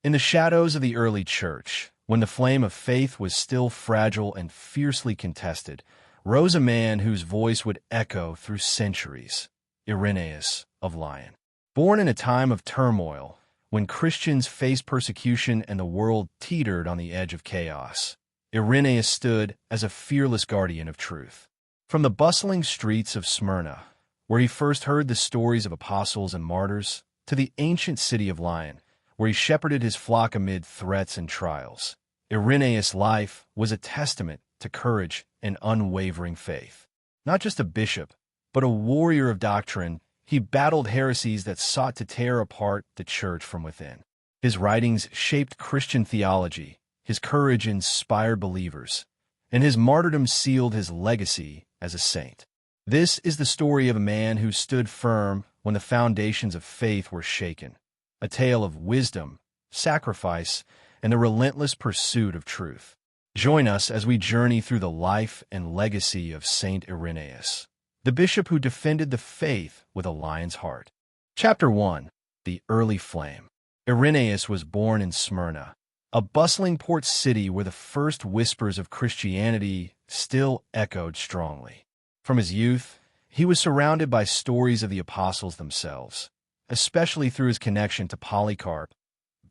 In the shadows of the early church, when the flame of faith was still fragile and fiercely contested, rose a man whose voice would echo through centuries, Irenaeus of Lyon. Born in a time of turmoil, when Christians faced persecution and the world teetered on the edge of chaos, Irenaeus stood as a fearless guardian of truth. From the bustling streets of Smyrna, where he first heard the stories of apostles and martyrs, to the ancient city of Lyon, where he shepherded his flock amid threats and trials, Irenaeus' life was a testament to courage and unwavering faith. Not just a bishop, but a warrior of doctrine, he battled heresies that sought to tear apart the church from within. His writings shaped Christian theology, his courage inspired believers, and his martyrdom sealed his legacy as a saint. This is the story of a man who stood firm when the foundations of faith were shaken, a tale of wisdom, sacrifice, and the relentless pursuit of truth. Join us as we journey through the life and legacy of Saint Irenaeus, the bishop who defended the faith with a lion's heart. Chapter 1. The Early Flame. Irenaeus was born in Smyrna, a bustling port city where the first whispers of Christianity still echoed strongly. From his youth, he was surrounded by stories of the apostles themselves, especially through his connection to Polycarp,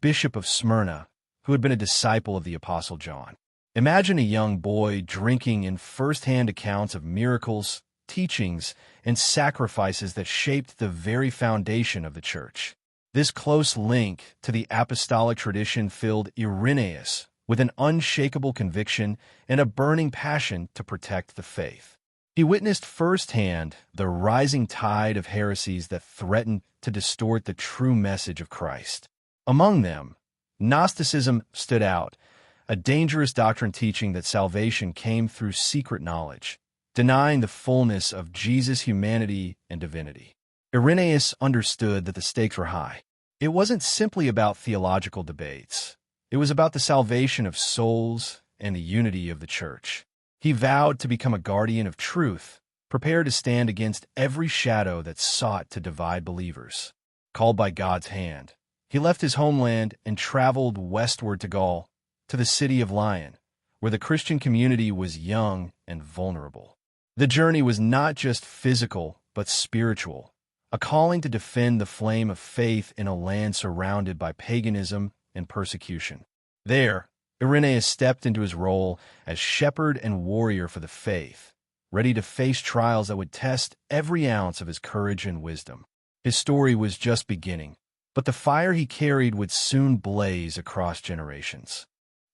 bishop of Smyrna, who had been a disciple of the apostle John. Imagine a young boy drinking in first-hand accounts of miracles, teachings, and sacrifices that shaped the very foundation of the church. This close link to the apostolic tradition filled Irenaeus with an unshakable conviction and a burning passion to protect the faith. He witnessed firsthand the rising tide of heresies that threatened to distort the true message of Christ. Among them, Gnosticism stood out, a dangerous doctrine teaching that salvation came through secret knowledge, denying the fullness of Jesus' humanity and divinity. Irenaeus understood that the stakes were high. It wasn't simply about theological debates. It was about the salvation of souls and the unity of the church. He vowed to become a guardian of truth, prepared to stand against every shadow that sought to divide believers. Called by God's hand, he left his homeland and traveled westward to Gaul, to the city of Lyon, where the Christian community was young and vulnerable. The journey was not just physical, but spiritual, a calling to defend the flame of faith in a land surrounded by paganism and persecution. There, Irenaeus stepped into his role as shepherd and warrior for the faith, ready to face trials that would test every ounce of his courage and wisdom. His story was just beginning, but the fire he carried would soon blaze across generations.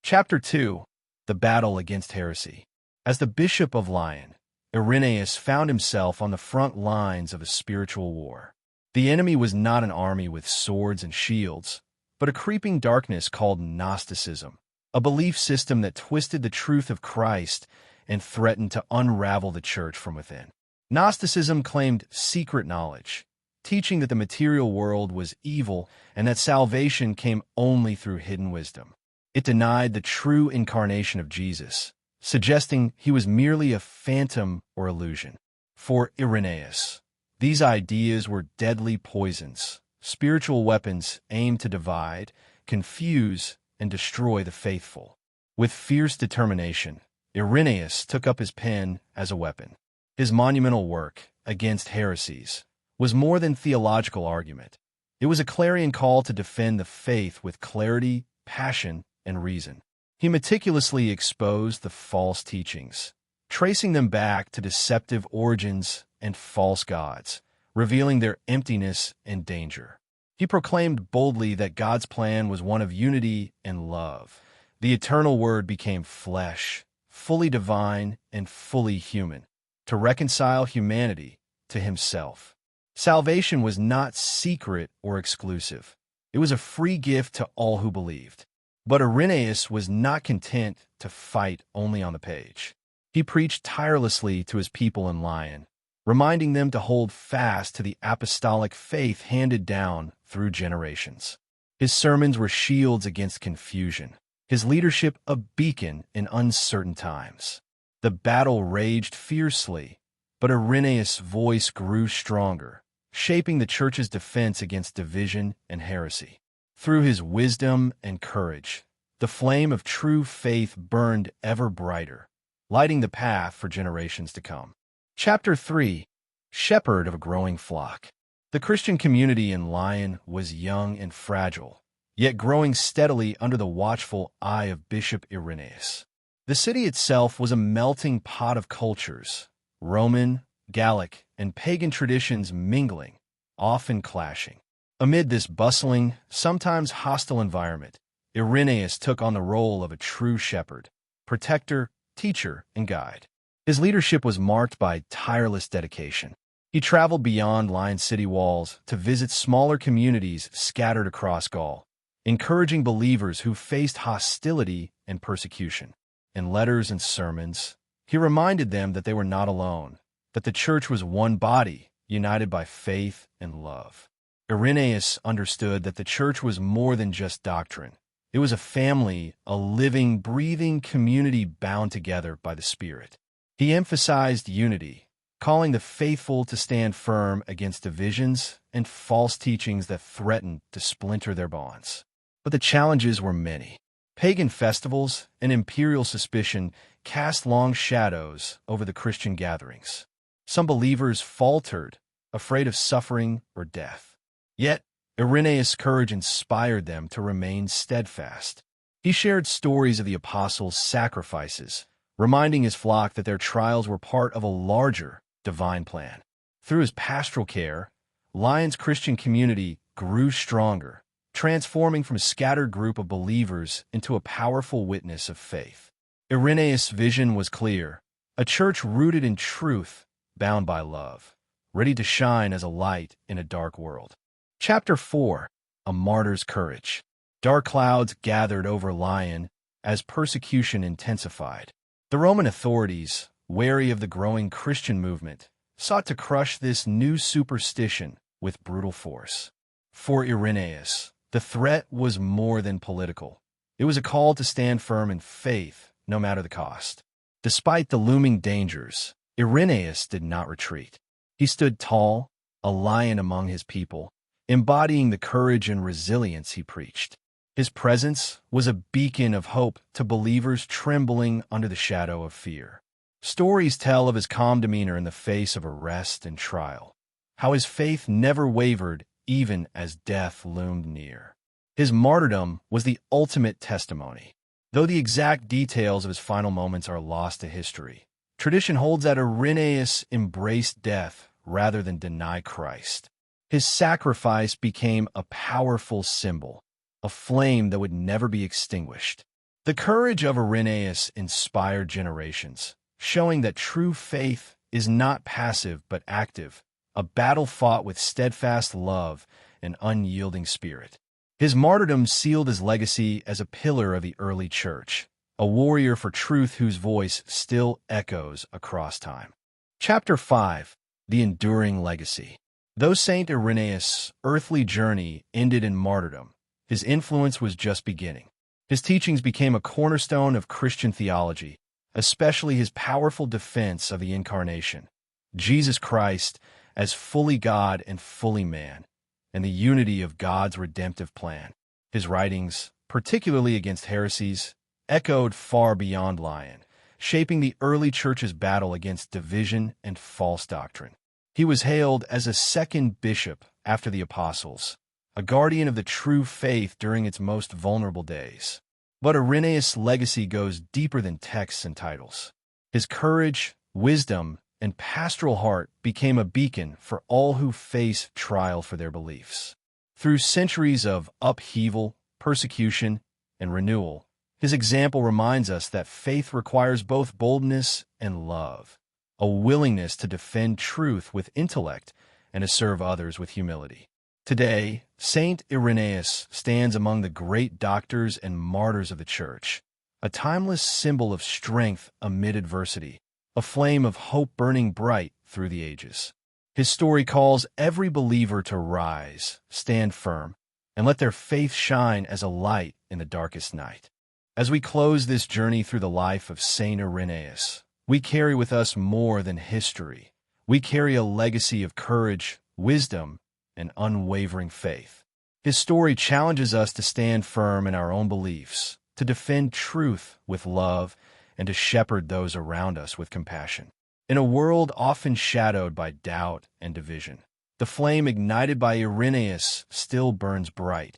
Chapter 2. The Battle Against Heresy. As the Bishop of Lyon, Irenaeus found himself on the front lines of a spiritual war. The enemy was not an army with swords and shields, but a creeping darkness called Gnosticism, a belief system that twisted the truth of Christ and threatened to unravel the church from within. Gnosticism claimed secret knowledge, teaching that the material world was evil and that salvation came only through hidden wisdom. It denied the true incarnation of Jesus, suggesting he was merely a phantom or illusion. For Irenaeus, these ideas were deadly poisons, spiritual weapons aimed to divide, confuse, and destroy the faithful. With fierce determination, Irenaeus took up his pen as a weapon. His monumental work, Against Heresies, was more than theological argument. It was a clarion call to defend the faith with clarity, passion, and reason. He meticulously exposed the false teachings, tracing them back to deceptive origins and false gods, revealing their emptiness and danger. He proclaimed boldly that God's plan was one of unity and love. The eternal Word became flesh, fully divine and fully human, to reconcile humanity to himself. Salvation was not secret or exclusive. It was a free gift to all who believed. But Irenaeus was not content to fight only on the page. He preached tirelessly to his people in Lyon, reminding them to hold fast to the apostolic faith handed down through generations. His sermons were shields against confusion, his leadership a beacon in uncertain times. The battle raged fiercely, but Irenaeus' voice grew stronger, shaping the church's defense against division and heresy. Through his wisdom and courage, the flame of true faith burned ever brighter, lighting the path for generations to come. Chapter 3. Shepherd of a Growing Flock. The Christian community in Lyon was young and fragile, yet growing steadily under the watchful eye of Bishop Irenaeus. The city itself was a melting pot of cultures, Roman, Gallic, and pagan traditions mingling, often clashing. Amid this bustling, sometimes hostile environment, Irenaeus took on the role of a true shepherd, protector, teacher, and guide. His leadership was marked by tireless dedication. He traveled beyond Lyon city walls to visit smaller communities scattered across Gaul, encouraging believers who faced hostility and persecution. In letters and sermons, he reminded them that they were not alone, that the church was one body, united by faith and love. Irenaeus understood that the church was more than just doctrine. It was a family, a living, breathing community bound together by the Spirit. He emphasized unity, calling the faithful to stand firm against divisions and false teachings that threatened to splinter their bonds. But the challenges were many. Pagan festivals and imperial suspicion cast long shadows over the Christian gatherings. Some believers faltered, afraid of suffering or death. Yet, Irenaeus' courage inspired them to remain steadfast. He shared stories of the apostles' sacrifices, reminding his flock that their trials were part of a larger, divine plan. Through his pastoral care, Lyon's Christian community grew stronger, transforming from a scattered group of believers into a powerful witness of faith. Irenaeus' vision was clear: a church rooted in truth, bound by love, ready to shine as a light in a dark world. Chapter 4. A Martyr's Courage. Dark clouds gathered over Lyon as persecution intensified. The Roman authorities, wary of the growing Christian movement, sought to crush this new superstition with brutal force. For Irenaeus, the threat was more than political. It was a call to stand firm in faith, no matter the cost. Despite the looming dangers, Irenaeus did not retreat. He stood tall, a lion among his people, embodying the courage and resilience he preached. His presence was a beacon of hope to believers trembling under the shadow of fear. Stories tell of his calm demeanor in the face of arrest and trial, how his faith never wavered even as death loomed near. His martyrdom was the ultimate testimony. Though the exact details of his final moments are lost to history, tradition holds that Irenaeus embraced death rather than deny Christ. His sacrifice became a powerful symbol, a flame that would never be extinguished. The courage of Irenaeus inspired generations, showing that true faith is not passive but active, a battle fought with steadfast love and unyielding spirit. His martyrdom sealed his legacy as a pillar of the early church, a warrior for truth whose voice still echoes across time. Chapter 5. The Enduring Legacy. Though Saint Irenaeus' earthly journey ended in martyrdom, his influence was just beginning. His teachings became a cornerstone of Christian theology, especially his powerful defense of the Incarnation, Jesus Christ as fully God and fully man, and the unity of God's redemptive plan. His writings, particularly against heresies, echoed far beyond Lyon, shaping the early church's battle against division and false doctrine. He was hailed as a second bishop after the apostles, a guardian of the true faith during its most vulnerable days. But Irenaeus' legacy goes deeper than texts and titles. His courage, wisdom, and pastoral heart became a beacon for all who face trial for their beliefs. Through centuries of upheaval, persecution, and renewal, his example reminds us that faith requires both boldness and love, a willingness to defend truth with intellect and to serve others with humility. Today, Saint Irenaeus stands among the great doctors and martyrs of the Church, a timeless symbol of strength amid adversity, a flame of hope burning bright through the ages. His story calls every believer to rise, stand firm, and let their faith shine as a light in the darkest night. As we close this journey through the life of Saint Irenaeus, we carry with us more than history. We carry a legacy of courage, wisdom, and unwavering faith. His story challenges us to stand firm in our own beliefs, to defend truth with love, and to shepherd those around us with compassion. In a world often shadowed by doubt and division, the flame ignited by Irenaeus still burns bright,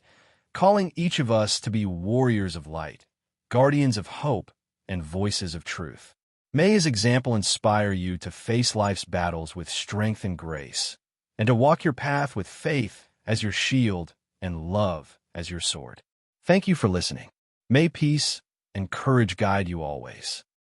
calling each of us to be warriors of light, guardians of hope, and voices of truth. May his example inspire you to face life's battles with strength and grace, and to walk your path with faith as your shield and love as your sword. Thank you for listening. May peace and courage guide you always.